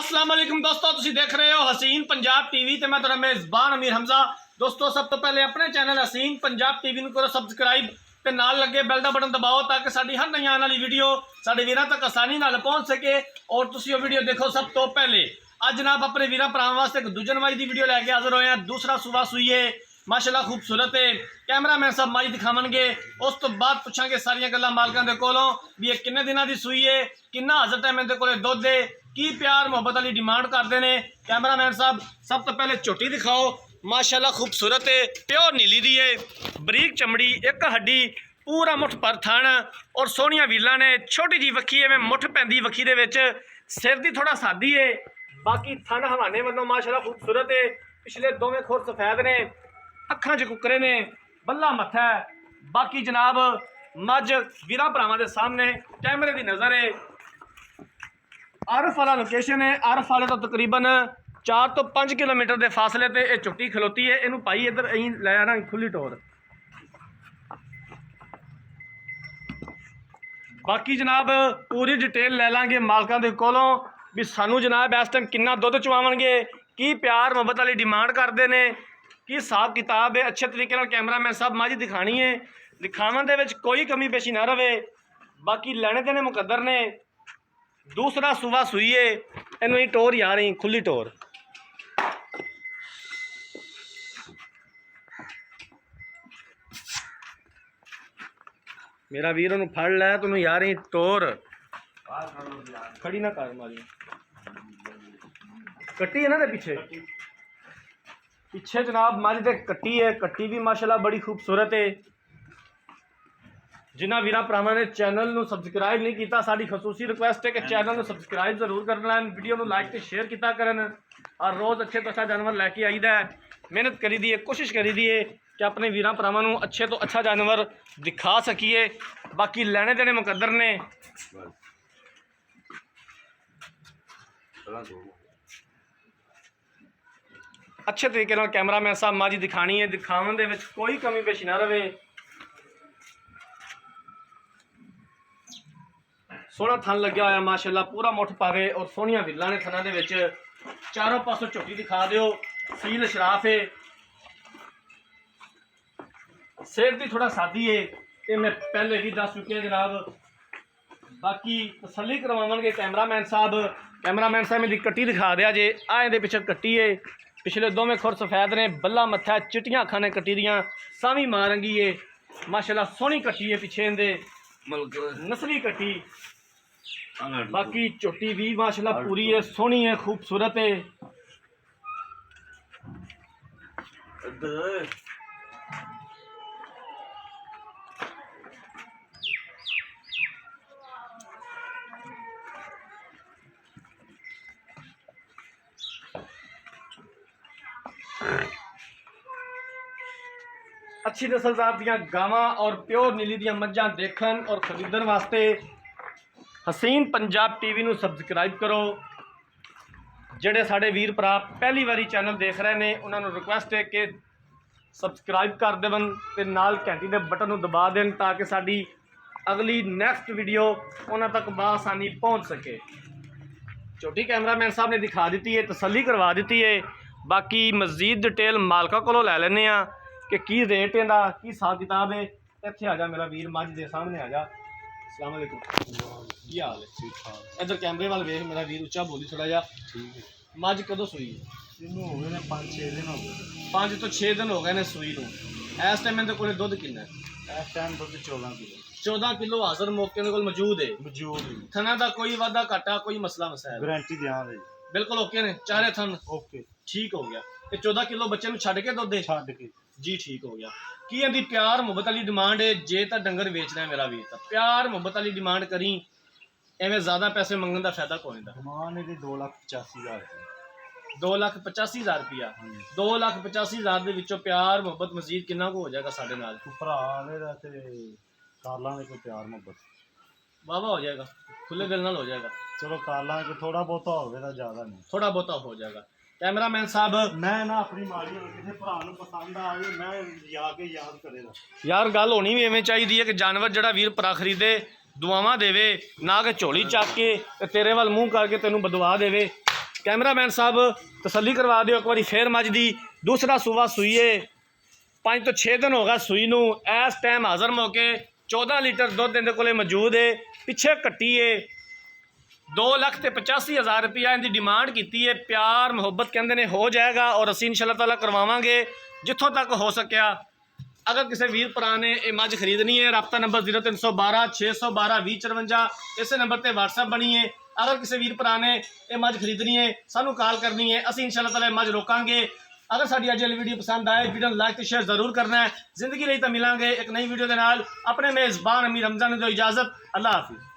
अस्सलाम वालेकुम दोस्तों, तुसीं देख रहे हो हसीन पंजाब टीवी ते मैं तुहाडा मेज़बान अमीर हमजा। दोस्तों सब तो पहले अपने चैनल हसीन पंजाब टीवी नूं करो सबसक्राइब ते नाल लगे बैल दा बटन दबाओ ताकि साडी हर नई आने वाली वीडियो साडे वीरां तक आसानी नाल पहुंच सके और तुसीं वो वीडियो देखो सब तो पहले। अज जनाब अपने वीरां भरावां वास्ते एक दूजे नंबर दी वीडियो लैके हाज़र होए हैं। दूसरा सूबा सूईए माशाअल्लाह खूबसूरत है। कैमरामैन साहब माई दिखावणगे, उस तो बाद पुछांगे सारियां गल्लां मालकां दे कोलों भी ये किन्ने दिनां दी सूई है, किन्ना हज़र टाइम इहदे कोले दुध है, की प्यार मुहब्बत वाली डिमांड करते हैं। कैमरामैन साहब सब तो पहले झोटी दिखाओ। माशाअल्लाह खूबसूरत है, प्योर नीली दी है, बरीक चमड़ी, एक हड्डी, पूरा मुठ पर थण और सोहणियां वीलां ने। छोटी जी वक्खी है, मुठ पैंदी वक्खी दे विच, सिर दी थोड़ा सादी है, बाकी थन हवाने वालों माशाअल्लाह खूबसूरत है। पिछले दोवें खुर सफेद ने, अखां च कुकरे ने, बल्ला मत्था है। बाकी जनाब मज वीरां भरावां दे सामने कैमरे की नज़र है। आरफ वाला लोकेशन है, आरफ वाले तो तकरीबन 4 तो 5 किलोमीटर के फासले पर यह झोटी खलोती है। इनू पाई इधर अं लै आना खुली टोर। बाकी जनाब पूरी डिटेल ले लांगे मालकां दे कोलों भी सानू जनाब इस टाइम किन्ना दुध चवावणगे, की प्यार मुहब्बत वाली डिमांड करते हैं, की हिसाब किताब है। अच्छे तरीके नाल कैमरामैन साहब माझी दिखानी है, दिखावन दे विच कोई कमी पेशी ना रहे। बाकी लैने देने मुकद्दर ने। दूसरा सूबा सूईए, इनू ही टोर ही आ रही खुली टोर। मेरा वीर उन्होंने फड़ लै तो यार ही टोर खड़ी ना कर मारी कट्टी है ना दे पीछे जनाब मारी ते कट्टी है। कट्टी भी माशाल्लाह बड़ी खूबसूरत है। जिन्होंने वीरां भरावां ने चैनल नूं सबसक्राइब नहीं किया, साडी खसूसी रिक्वेस्ट है कि चैनल नूं सबसक्राइब जरूर करना है, वीडियो नूं लाइक ते शेयर किया करन और रोज़ अच्छे तो अच्छा जानवर लैके आईदा है। मेहनत करी दी है, कोशिश करी दी है कि अपने वीरां भरावां नूं अच्छे तो अच्छा जानवर दिखा सकीए। बाकी लैने देने मुकद्दर ने। अच्छे तरीके नाल कैमरामैन साहब माजी दिखानी है, दिखावन दे विच कोई कमी पेशी ना रहे। सोहना थन लग्या होया माशाअल्लाह, पूरा मुठ पावे और सोहनियां विल्लां ने थनां दे विच। चारों पासों झोटी दिखा दिओ, सील शराफ है, सिर दी थोड़ा सादी है, ये मैं पहले भी दस चुके जनाब। बाकी तसल्ली करवावणगे कैमरामैन साहब। कैमरामैन साहब मेरी कट्टी दिखा दिया जे, आए दे पिछे कट्टी है। पिछले दोवें खुर सफेद ने, बल्ला मत्था, चिट्टियां अखां ने कट्टी दियां, सावी मां रंगी है माशाअल्लाह, सोहनी कट्टी है। पिछे इहदे नस्ली कट्टी। बाकी झोटी भी माशाअल्लाह पूरी है, सोहनी है, खूबसूरत है। अच्छी नस्लदार दियां गावां और प्योर नीली दियां मज्जां देखन और खरीदन वास्ते हसीन पंजाब टीवी नूं सबसक्राइब करो। जिहड़े साडे वीर भरा पहली बारी चैनल देख रहे हैं उन्होंने रिक्वेस्ट है कि सबसक्राइब कर देवन ते नाल घंटी दे बटन नूं दबा देन ताकि साडी अगली नैक्सट वीडियो उन्हां तक बआसानी पहुँच सके। छोटी कैमरामैन साहब ने दिखा दी है, तसल्ली करवा दी है। बाकी मजीद डिटेल मालका कोलों लै लैने आ कि की रेट इहदा, की हिसाब किताब है। इत्थे आ जा मेरा वीर, मझ दे सामने आ जा। अस्सलाम वालेकुम, की हाल है? ठीक ठाक। इधर कैमरे वाल वेख मेरा वीर, उच्चा बोली थोड़ा जा। ठीक है। मझ कदों सूई है? इनू हो गए ने 5-6 दिन हो गए। 5 तो 6 दिन हो गए ने सूई नूं। इस टाइम इहदे कोल दुध किन्ना है? इस टाइम दुध 14 किलो। 14 किलो हाज़र मौके दे कोल मौजूद है। थना दा कोई वादा घाटा, कोई मसला मसाइल? गारंटी देंगे बिल्कुल ओके ने, चारे थन ओके ठीक हो गया। 14 किलो बच्चे नूं छड्ड के दुध दे छड्ड के जी ठीक हो गया। की इहदी प्यार मुहब्बत वाली डिमांड है? जे तो डंगर बेचना है मेरा वीर तो प्यार मुहब्बत वाली डिमांड करी, एवं ज़्यादा पैसे मंगन का फायदा कोई नहीं। डिमांड है 2,85,000 2,85,000 रुपया। 2,85,000 के विचों प्यार मुहब्बत मजीद कितना को हो जाएगा साढ़े नाल? भरा काला ने कोई प्यार मुहब्बत वाहवा हो जाएगा, खुले दिल नाल हो जाएगा। चलो काला थोड़ा बहुता होगा, ज़्यादा नहीं, थोड़ा बहुता हो जाएगा। कैमरामैन साहब मैं ना अपनी माड़ी किसी भरा पसंद आ जाए मैं जाके याद करेगा यार। गल होनी भी इवें चाहिए कि जानवर जड़ा वीर भरा खरीदे दुआवां देवे ना कि झोली चक के तेरे वाल मूँह करके तेनों बदवा देवे। कैमरामैन साहब तसल्ली करवा दिओ एक बार फिर मझ दी। दूसरा सूआ सूईए 5 तो 6 दिन होगा सूई नूं। इस टाइम हाज़र मौके 14 लीटर दुध इहदे कोले मौजूद है। पिछे कट्टी है 2,85,000 रुपया इनकी डिमांड की है। प्यार मुहब्बत कहते हैं हो जाएगा और असीं इंशाअल्लाह ताला करवावांगे जिथों तक हो सकिया। अगर किसी वीर भरा ने यह मझ खरीदनी है, रबता नंबर 0312 612 2054 इस नंबर पर व्हाट्सएप बनी है। अगर किसी वीर भरा ने यह मझ खरीदनी है, सानू कॉल करनी है, असीं इंशाअल्लाह ताला मझ रोकांगे। अगर साडी अज वाली वीडियो पसंद आए, वीडियो लाइक तो शेयर जरूर करना है। जिंदगी लई तो मिलांगे एक नई वीडियो के नाल। अपने मेज़बान अमीर रमज़ान को इजाज़त। अल्लाह हाफिज़।